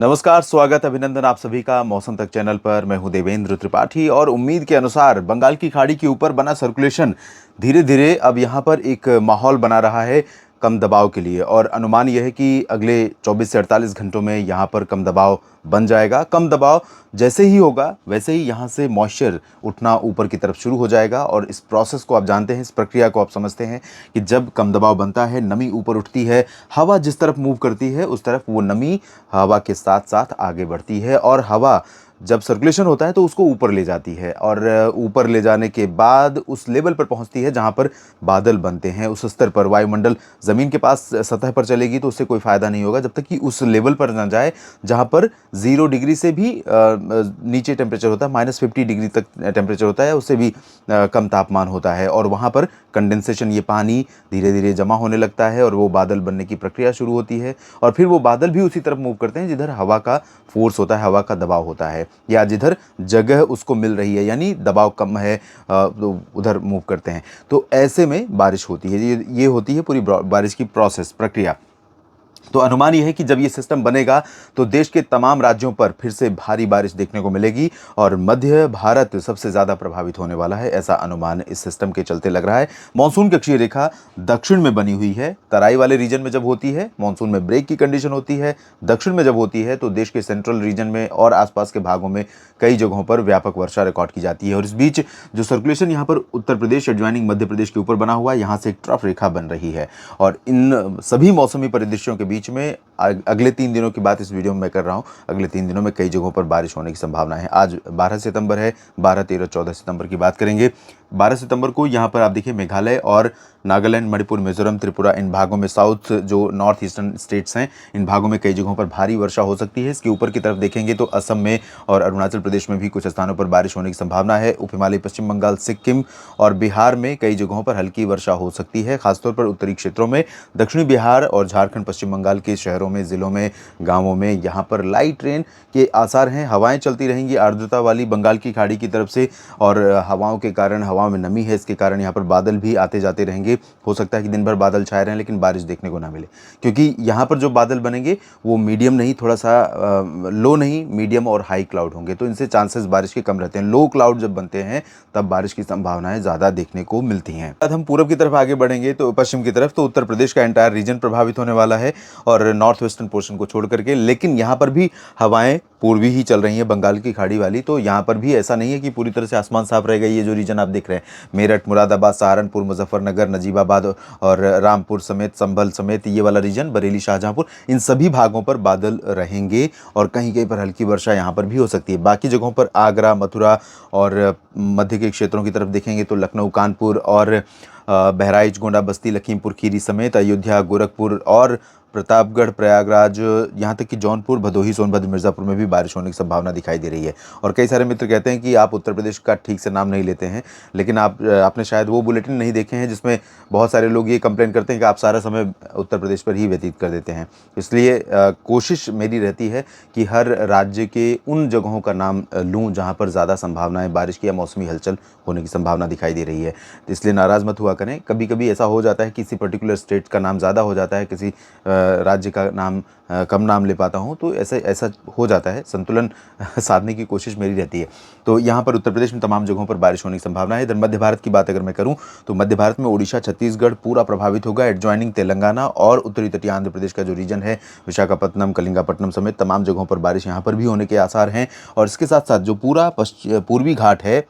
नमस्कार, स्वागत, अभिनंदन आप सभी का मौसम तक चैनल पर। मैं हूं देवेंद्र त्रिपाठी और उम्मीद के अनुसार बंगाल की खाड़ी के ऊपर बना सर्कुलेशन धीरे धीरे अब यहां पर एक माहौल बना रहा है कम दबाव के लिए। और अनुमान यह है कि अगले 24 से 48 घंटों में यहां पर कम दबाव बन जाएगा। कम दबाव जैसे ही होगा वैसे ही यहाँ से मॉइस्चर उठना ऊपर की तरफ शुरू हो जाएगा। और इस प्रोसेस को आप जानते हैं, इस प्रक्रिया को आप समझते हैं कि जब कम दबाव बनता है, नमी ऊपर उठती है, हवा जिस तरफ मूव करती है उस तरफ वो नमी हवा के साथ साथ आगे बढ़ती है। और हवा जब सर्कुलेशन होता है तो उसको ऊपर ले जाती है और ऊपर ले जाने के बाद उस लेवल पर पहुंचती है जहां पर बादल बनते हैं। उस स्तर पर वायुमंडल ज़मीन के पास सतह पर चलेगी तो उससे कोई फ़ायदा नहीं होगा जब तक कि उस लेवल पर ना जाए जहां पर 0 डिग्री से भी नीचे टेम्परेचर होता है, -50 डिग्री तक टेम्परेचर होता है, उससे भी कम तापमान होता है। और वहाँ पर कंडेंसेशन, ये पानी धीरे धीरे जमा होने लगता है और वो बादल बनने की प्रक्रिया शुरू होती है। और फिर वो बादल भी उसी तरफ मूव करते हैं जिधर हवा का फोर्स होता है, हवा का दबाव होता है, या जिधर जगह उसको मिल रही है, यानी दबाव कम है तो उधर मूव करते हैं। तो ऐसे में बारिश होती है। ये होती है पूरी बारिश की प्रोसेस, प्रक्रिया। तो अनुमान यह है कि जब ये सिस्टम बनेगा तो देश के तमाम राज्यों पर फिर से भारी बारिश देखने को मिलेगी और मध्य भारत सबसे ज़्यादा प्रभावित होने वाला है, ऐसा अनुमान इस सिस्टम के चलते लग रहा है। मानसून कक्षीय रेखा दक्षिण में बनी हुई है। तराई वाले रीजन में जब होती है मानसून में ब्रेक की कंडीशन होती है, दक्षिण में जब होती है तो देश के सेंट्रल रीजन में और आसपास के भागों में कई जगहों पर व्यापक वर्षा रिकॉर्ड की जाती है। और इस बीच जो सर्कुलेशन यहाँ पर उत्तर प्रदेश एडजॉइनिंग मध्य प्रदेश के ऊपर बना हुआ है, यहाँ से एक ट्रफ रेखा बन रही है। और इन सभी मौसमी परिदृश्यों के बीच में अगले 3 दिनों की बात इस वीडियो में मैं कर रहा हूं। अगले 3 दिनों में कई जगहों पर बारिश होने की संभावना है। आज 12 सितंबर है, 12, 13, 14 सितंबर की बात करेंगे। 12 सितंबर को यहाँ पर आप देखिए मेघालय और नागालैंड, मणिपुर, मिजोरम, त्रिपुरा, इन भागों में, साउथ जो नॉर्थ ईस्टर्न स्टेट्स हैं, इन भागों में कई जगहों पर भारी वर्षा हो सकती है। इसके ऊपर की तरफ देखेंगे तो असम में और अरुणाचल प्रदेश में भी कुछ स्थानों पर बारिश होने की संभावना है। उप हिमालय, पश्चिम बंगाल, सिक्किम और बिहार में कई जगहों पर हल्की वर्षा हो सकती है, खासतौर पर उत्तरी क्षेत्रों में। दक्षिणी बिहार और झारखंड, पश्चिम बंगाल के शहरों में, ज़िलों में, गाँवों में यहाँ पर लाइट रेन के आसार हैं। हवाएं चलती रहेंगी आर्द्रता वाली बंगाल की खाड़ी की तरफ से, और हवाओं के कारण, हवाओं में नमी है, इसके कारण यहाँ पर बादल भी आते जाते रहेंगे। हो सकता है कि दिन भर बादल छाए रहें लेकिन बारिश देखने को ना मिले, क्योंकि यहाँ पर जो बादल बनेंगे वो मीडियम नहीं, थोड़ा सा लो नहीं, मीडियम और हाई क्लाउड होंगे, तो इनसे चांसेस बारिश के कम रहते हैं। लो क्लाउड जब बनते हैं तब बारिश की संभावनाएं ज़्यादा देखने को मिलती हैं। अब हम पूरब की तरफ आगे बढ़ेंगे तो पश्चिम की तरफ, तो उत्तर प्रदेश का एंटायर रीजन प्रभावित होने वाला है और नॉर्थ वेस्टर्न पोर्शन को छोड़ करके। लेकिन यहाँ पर भी हवाएं पूर्वी ही चल रही हैं, बंगाल की खाड़ी वाली। तो यहाँ पर भी ऐसा नहीं है कि पूरी तरह से आसमान साफ रहेगा। ये जो रीजन आप देख रहे हैं, मेरठ, मुरादाबाद, सहारनपुर, मुजफ्फरनगर, नजीबाबाद और रामपुर समेत, संभल समेत, ये वाला रीजन, बरेली, शाहजहांपुर, इन सभी भागों पर बादल रहेंगे और कहीं कहीं पर हल्की वर्षा यहाँ पर भी हो सकती है। बाकी जगहों पर आगरा, मथुरा और मध्य के क्षेत्रों की तरफ देखेंगे तो लखनऊ, कानपुर और बहराइच, गोंडा, बस्ती, लखीमपुर खीरी समेत अयोध्या, गोरखपुर और प्रतापगढ़, प्रयागराज, यहाँ तक कि जौनपुर, भदोही, सोनभद्र, मिर्ज़ापुर में भी बारिश होने की संभावना दिखाई दे रही है। और कई सारे मित्र कहते हैं कि आप उत्तर प्रदेश का ठीक से नाम नहीं लेते हैं, लेकिन आपने शायद वो बुलेटिन नहीं देखे हैं जिसमें बहुत सारे लोग ये कंप्लेन करते हैं कि आप सारा समय उत्तर प्रदेश पर ही व्यतीत कर देते हैं। इसलिए कोशिश मेरी रहती है कि हर राज्य के उन जगहों का नाम लूँ जहाँ पर ज़्यादा संभावनाएँ बारिश की या मौसमी हलचल होने की संभावना दिखाई दे रही है। तो इसलिए नाराज़ मत हुआ करें। कभी कभी ऐसा हो जाता है, किसी पर्टिकुलर स्टेट का नाम ज़्यादा हो जाता है, किसी राज्य का नाम कम नाम ले पाता हूँ, तो ऐसा हो जाता है। संतुलन साधने की कोशिश मेरी रहती है। तो यहाँ पर उत्तर प्रदेश में तमाम जगहों पर बारिश होने की संभावना है। इधर मध्य भारत की बात अगर मैं करूँ तो मध्य भारत में ओडिशा, छत्तीसगढ़ पूरा प्रभावित होगा। एडजॉइनिंग तेलंगाना और उत्तरी तटीय आंध्र प्रदेश का जो रीजन है, विशाखापट्टनम, कलिंगापट्टनम समेत तमाम जगहों पर बारिश यहाँ पर भी होने के आसार हैं। और इसके साथ साथ जो पूरा पूर्वी घाट है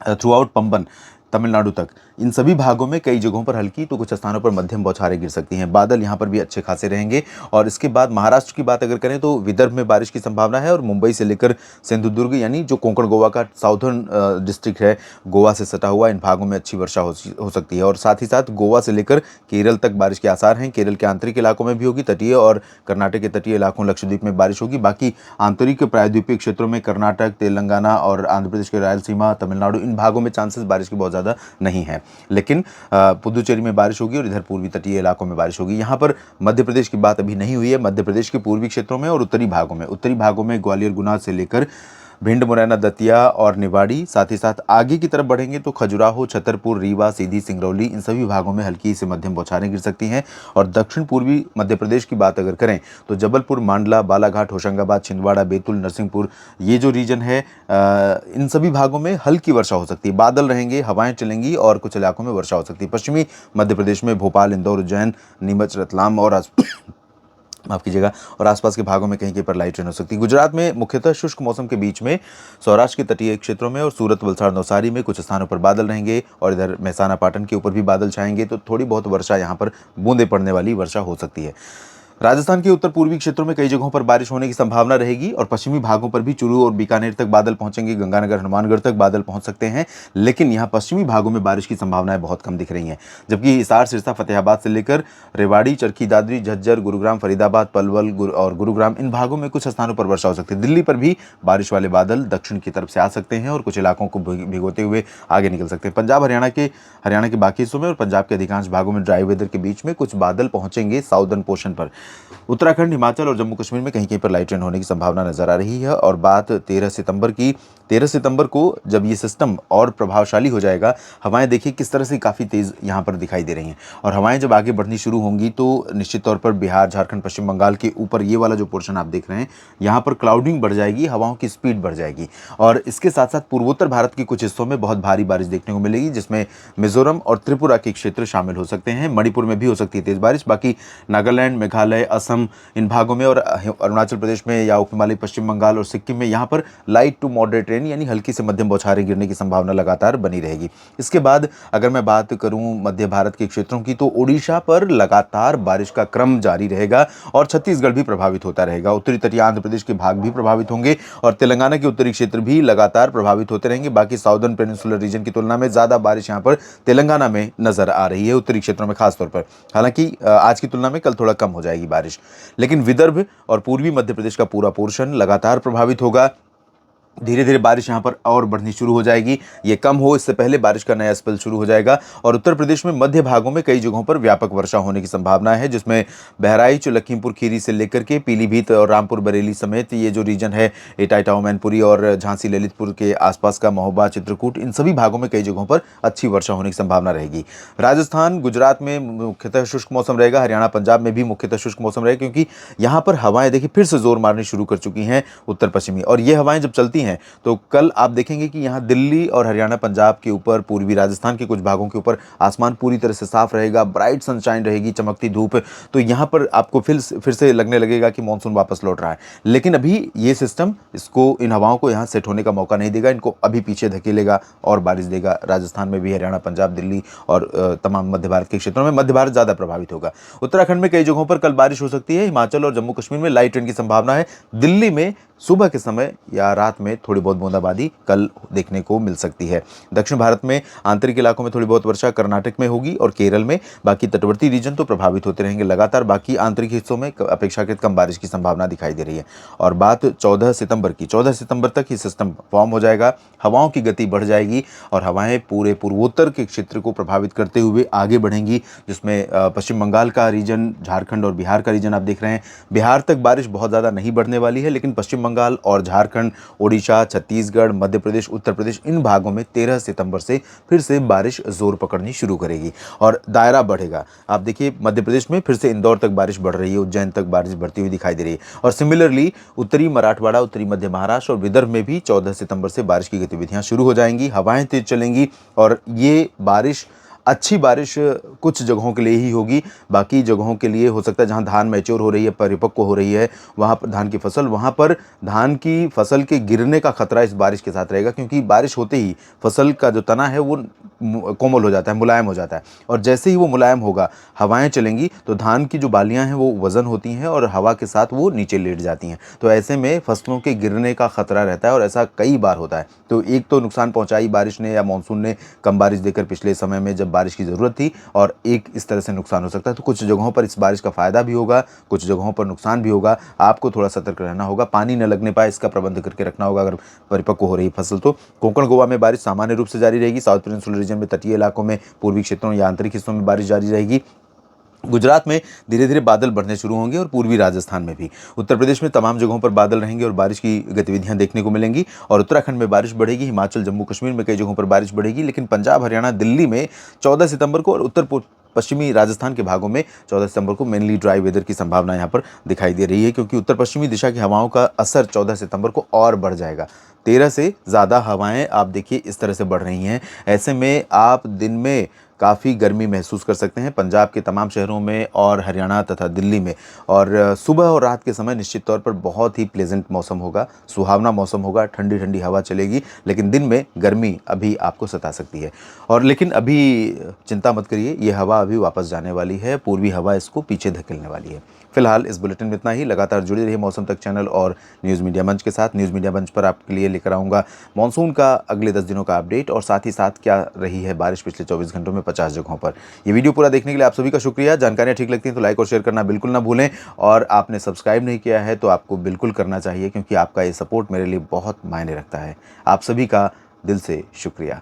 थ्रू आउट पंबन, तमिलनाडु तक, इन सभी भागों में कई जगहों पर हल्की तो कुछ स्थानों पर मध्यम बौछारें गिर सकती हैं। बादल यहाँ पर भी अच्छे खासे रहेंगे। और इसके बाद महाराष्ट्र की बात अगर करें तो विदर्भ में बारिश की संभावना है और मुंबई से लेकर सिंधुदुर्ग, यानी जो कोंकण गोवा का साउथर्न डिस्ट्रिक्ट है, गोवा से सटा हुआ, इन भागों में अच्छी वर्षा हो सकती है। और साथ ही साथ गोवा से लेकर केरल तक बारिश के आसार हैं। केरल के आंतरिक इलाकों में भी होगी, तटीय और कर्नाटक के तटीय इलाकों, लक्षद्वीप में बारिश होगी। बाकी आंतरिक प्रायद्वीपीय क्षेत्रों में कर्नाटक, तेलंगाना और आंध्र प्रदेश के रायलसीमा, तमिलनाडु, इन भागों में चांसेस बारिश के बहुत ज़्यादा नहीं है। लेकिन पुदुचेरी में बारिश होगी और इधर पूर्वी तटीय इलाकों में बारिश होगी। यहाँ पर मध्य प्रदेश की बात अभी नहीं हुई है। मध्य प्रदेश के पूर्वी क्षेत्रों में और उत्तरी भागों में ग्वालियर, गुना से लेकर भिंड, मुरैना, दतिया और निवाड़ी। साथ ही साथ आगे की तरफ बढ़ेंगे तो खजुराहो, छतरपुर, रीवा, सीधी, सिंगरौली, इन सभी भागों में हल्की से मध्यम बौछारें गिर सकती हैं। और दक्षिण पूर्वी मध्य प्रदेश की बात अगर करें तो जबलपुर, मांडला, बालाघाट, होशंगाबाद, छिंदवाड़ा, बैतूल, नरसिंहपुर, ये जो रीजन है इन सभी भागों में हल्की वर्षा हो सकती है। बादल रहेंगे, हवाएं चलेंगी और कुछ इलाकों में वर्षा हो सकती है। पश्चिमी मध्य प्रदेश में भोपाल, इंदौर, उज्जैन, नीमच, रतलाम और माफ कीजिएगा और आसपास के भागों में कहीं कहीं पर लाइट रेन हो सकती है। गुजरात में मुख्यतः शुष्क मौसम के बीच में सौराष्ट्र के तटीय क्षेत्रों में और सूरत, वलसाड़, नवसारी में कुछ स्थानों पर बादल रहेंगे और इधर मेहसाना, पाटन के ऊपर भी बादल छाएंगे, तो थोड़ी बहुत वर्षा यहाँ पर बूंदे पड़ने वाली वर्षा हो सकती है। राजस्थान के उत्तर पूर्वी क्षेत्रों में कई जगहों पर बारिश होने की संभावना रहेगी और पश्चिमी भागों पर भी चूरू और बीकानेर तक बादल पहुंचेंगे, गंगानगर, हनुमानगढ़ तक बादल पहुंच सकते हैं, लेकिन यहां पश्चिमी भागों में बारिश की संभावनाएं बहुत कम दिख रही हैं। जबकि हिसार, सिरसा, फतेहाबाद से लेकर रेवाड़ी, चरखी दादरी, झज्जर, गुरुग्राम, फरीदाबाद, पलवल और गुरुग्राम, इन भागों में कुछ स्थानों पर वर्षा हो सकती है। दिल्ली पर भी बारिश वाले बादल दक्षिण की तरफ से आ सकते हैं और कुछ इलाकों को भिगोते हुए आगे निकल सकते हैं। पंजाब, हरियाणा के बाकी हिस्सों में और पंजाब के अधिकांश भागों में ड्राई वेदर के बीच में कुछ बादल पहुंचेंगे साउदर्न पोर्शन पर। उत्तराखंड, हिमाचल और जम्मू कश्मीर में कहीं कहीं पर लाइट रेन होने की संभावना नजर आ रही है। और बात 13 सितंबर की, 13 सितंबर को जब ये सिस्टम और प्रभावशाली हो जाएगा, हवाएं देखिए किस तरह से काफ़ी तेज़ यहाँ पर दिखाई दे रही हैं। और हवाएं जब आगे बढ़नी शुरू होंगी तो निश्चित तौर पर बिहार, झारखंड, पश्चिम बंगाल के ऊपर ये वाला जो पोर्शन आप देख रहे हैं, यहाँ पर क्लाउडिंग बढ़ जाएगी, हवाओं की स्पीड बढ़ जाएगी। और इसके साथ साथ पूर्वोत्तर भारत के कुछ हिस्सों में बहुत भारी बारिश देखने को मिलेगी, जिसमें मिजोरम और त्रिपुरा के क्षेत्र शामिल हो सकते हैं। मणिपुर में भी हो सकती है तेज़ बारिश। बाकी नागालैंड, मेघालय, असम, इन भागों में और अरुणाचल प्रदेश में या उप हिमालय, पश्चिम बंगाल और सिक्किम में यहाँ पर लाइट टू मॉडरेट रेन यानी हल्की से मध्यम बौछारें गिरने की संभावना लगातार बनी रहेगी। इसके बाद अगर मैं बात करूं मध्य भारत के क्षेत्रों की, तो ओडिशा पर लगातार बारिश का क्रम जारी रहेगा और छत्तीसगढ़ भी प्रभावित होता रहेगा। उत्तरी तटीय आंध्र प्रदेश के भाग भी प्रभावित होंगे और तेलंगाना के उत्तरी क्षेत्र भी लगातार प्रभावित होते रहेंगे। बाकी साउदर्न पेनिनसुलर रीजन की तुलना में ज्यादा बारिश यहाँ पर तेलंगाना में नजर आ रही है, उत्तरी क्षेत्रों में खासतौर पर। हालांकि आज की तुलना में कल थोड़ा कम हो जाएगी बारिश, लेकिन विदर्भ और पूर्वी मध्य प्रदेश का पूरा पोर्शन लगातार प्रभावित होगा। धीरे धीरे बारिश यहाँ पर और बढ़नी शुरू हो जाएगी। ये कम हो इससे पहले बारिश का नया स्पेल शुरू हो जाएगा और उत्तर प्रदेश में मध्य भागों में कई जगहों पर व्यापक वर्षा होने की संभावना है, जिसमें बहराइच, लखीमपुर खीरी से लेकर के पीलीभीत और रामपुर बरेली समेत ये जो रीजन है, इटाईटाऊ, मैनपुरी और झांसी, ललितपुर के आसपास का महोबा, चित्रकूट, इन सभी भागों में कई जगहों पर अच्छी वर्षा होने की संभावना रहेगी। राजस्थान, गुजरात में मुख्यतः शुष्क मौसम रहेगा। हरियाणा, पंजाब में भी मुख्यतः शुष्क मौसम रहेगा, क्योंकि यहाँ पर हवाएं देखिए फिर से जोर मारनी शुरू कर चुकी हैं उत्तर पश्चिमी, और ये हवाएं जब चलती हैं तो कल आप देखेंगे कि यहाँ दिल्ली और हरियाणा, पंजाब के ऊपर, पूर्वी राजस्थान के कुछ भागों के ऊपर आसमान पूरी तरह से साफ रहेगा, ब्राइट सनशाइन रहेगी, चमकती धूप। तो यहाँ पर आपको फिर से लगने लगेगा कि मानसून वापस लौट रहा है। लेकिन अभी ये सिस्टम इसको, इन हवाओं को यहाँ सेट होने का मौका नहीं देगा, इनको अभी पीछे धकेलेगा और बारिश देगा। राजस्थान में भी, हरियाणा, पंजाब, दिल्ली और तमाम मध्य भारत के क्षेत्रों में मध्य भारत ज़्यादा प्रभावित होगा। उत्तराखंड में कई जगहों पर कल बारिश हो सकती है। हिमाचल और जम्मू कश्मीर में लाइट रेन की संभावना है। दिल्ली में सुबह के समय या रात में थोड़ी बहुत बूंदाबांदी कल देखने को मिल सकती है। दक्षिण भारत में आंतरिक इलाकों में थोड़ी बहुत वर्षा कर्नाटक में होगी और केरल में। बाकी तटवर्ती रीजन तो प्रभावित होते रहेंगे लगातार। बाकी आंतरिक हिस्सों में अपेक्षाकृत कम बारिश की संभावना दिखाई दे रही है। और बात 14 सितंबर की, 14 सितंबर तक ये सिस्टम फॉर्म हो जाएगा, हवाओं की गति बढ़ जाएगी और हवाएं पूरे पूर्वोत्तर के क्षेत्र को प्रभावित करते हुए आगे बढ़ेंगी, जिसमें पश्चिम बंगाल का रीजन, झारखंड और बिहार का रीजन आप देख रहे हैं। बिहार तक बारिश बहुत ज़्यादा नहीं बढ़ने वाली है, लेकिन पश्चिम बंगाल और झारखंड, ओडिशा, छत्तीसगढ़, मध्य प्रदेश, उत्तर प्रदेश, इन भागों में 13 सितंबर से फिर से बारिश जोर पकड़नी शुरू करेगी और दायरा बढ़ेगा। आप देखिए मध्य प्रदेश में फिर से इंदौर तक बारिश बढ़ रही है, उज्जैन तक बारिश बढ़ती हुई दिखाई दे रही है। और सिमिलरली उत्तरी मराठवाड़ा, उत्तरी मध्य महाराष्ट्र और विदर्भ में भी 14 सितंबर से बारिश की गतिविधियां शुरू हो जाएंगी। हवाएं तेज चलेंगी और ये बारिश, अच्छी बारिश कुछ जगहों के लिए ही होगी। बाकी जगहों के लिए हो सकता है जहां धान मैच्योर हो रही है, परिपक्व हो रही है, वहां पर धान की फसल, वहां पर धान की फसल के गिरने का खतरा इस बारिश के साथ रहेगा, क्योंकि बारिश होते ही फसल का जो तना है वो कोमल हो जाता है, मुलायम हो जाता है। और जैसे ही वो मुलायम होगा, हवाएं चलेंगी तो धान की जो बालियां हैं वो वजन होती हैं और हवा के साथ वो नीचे लेट जाती हैं। तो ऐसे में फसलों के गिरने का खतरा रहता है और ऐसा कई बार होता है। तो एक तो नुकसान पहुंचाई बारिश ने या मानसून ने कम बारिश देकर पिछले समय में जब बारिश की ज़रूरत थी, और एक इस तरह से नुकसान हो सकता है। तो कुछ जगहों पर इस बारिश का फ़ायदा भी होगा, कुछ जगहों पर नुकसान भी होगा। आपको थोड़ा सतर्क रहना होगा, पानी न लगने पाए इसका प्रबंध करके रखना होगा अगर परिपक्व हो रही फसल तो। कोंकण गोवा में बारिश सामान्य रूप से जारी रहेगी। साउथ पेनिनसुलर रीजन में, तटीय इलाकों में, पूर्वी क्षेत्रों या आंतरिक हिस्सों में बारिश जारी रहेगी। गुजरात में धीरे धीरे बादल बढ़ने शुरू होंगे और पूर्वी राजस्थान में भी। उत्तर प्रदेश में तमाम जगहों पर बादल रहेंगे और बारिश की गतिविधियां देखने को मिलेंगी और उत्तराखंड में बारिश बढ़ेगी। हिमाचल, जम्मू कश्मीर में कई जगहों पर बारिश बढ़ेगी, लेकिन पंजाब, हरियाणा, दिल्ली में 14 सितंबर को और पश्चिमी राजस्थान के भागों में 14 सितंबर को मेनली ड्राई वेदर की संभावना यहाँ पर दिखाई दे रही है, क्योंकि उत्तर पश्चिमी दिशा की हवाओं का असर 14 सितंबर को और बढ़ जाएगा। 13 से ज़्यादा हवाएं आप देखिए इस तरह से बढ़ रही हैं। ऐसे में आप दिन में काफ़ी गर्मी महसूस कर सकते हैं पंजाब के तमाम शहरों में और हरियाणा तथा दिल्ली में। और सुबह और रात के समय निश्चित तौर पर बहुत ही प्लेजेंट मौसम होगा, सुहावना मौसम होगा, ठंडी ठंडी हवा चलेगी, लेकिन दिन में गर्मी अभी आपको सता सकती है। और लेकिन अभी चिंता मत करिए, ये हवा अभी वापस जाने वाली है, पूर्वी हवा इसको पीछे धकेलने वाली है। फिलहाल इस बुलेटिन में इतना ही। लगातार जुड़े रहिए मौसम तक चैनल और न्यूज़ मीडिया मंच के साथ। न्यूज़ मीडिया मंच पर आपके लिए लेकर आऊँगा मॉनसून का अगले 10 दिनों का अपडेट और साथ ही साथ क्या रही है बारिश पिछले 24 घंटों में 50 जगहों पर। ये वीडियो पूरा देखने के लिए आप सभी का शुक्रिया। जानकारियाँ ठीक लगती हैं तो लाइक और शेयर करना बिल्कुल ना भूलें, और आपने सब्सक्राइब नहीं किया है तो आपको बिल्कुल करना चाहिए, क्योंकि आपका ये सपोर्ट मेरे लिए बहुत मायने रखता है। आप सभी का दिल से शुक्रिया।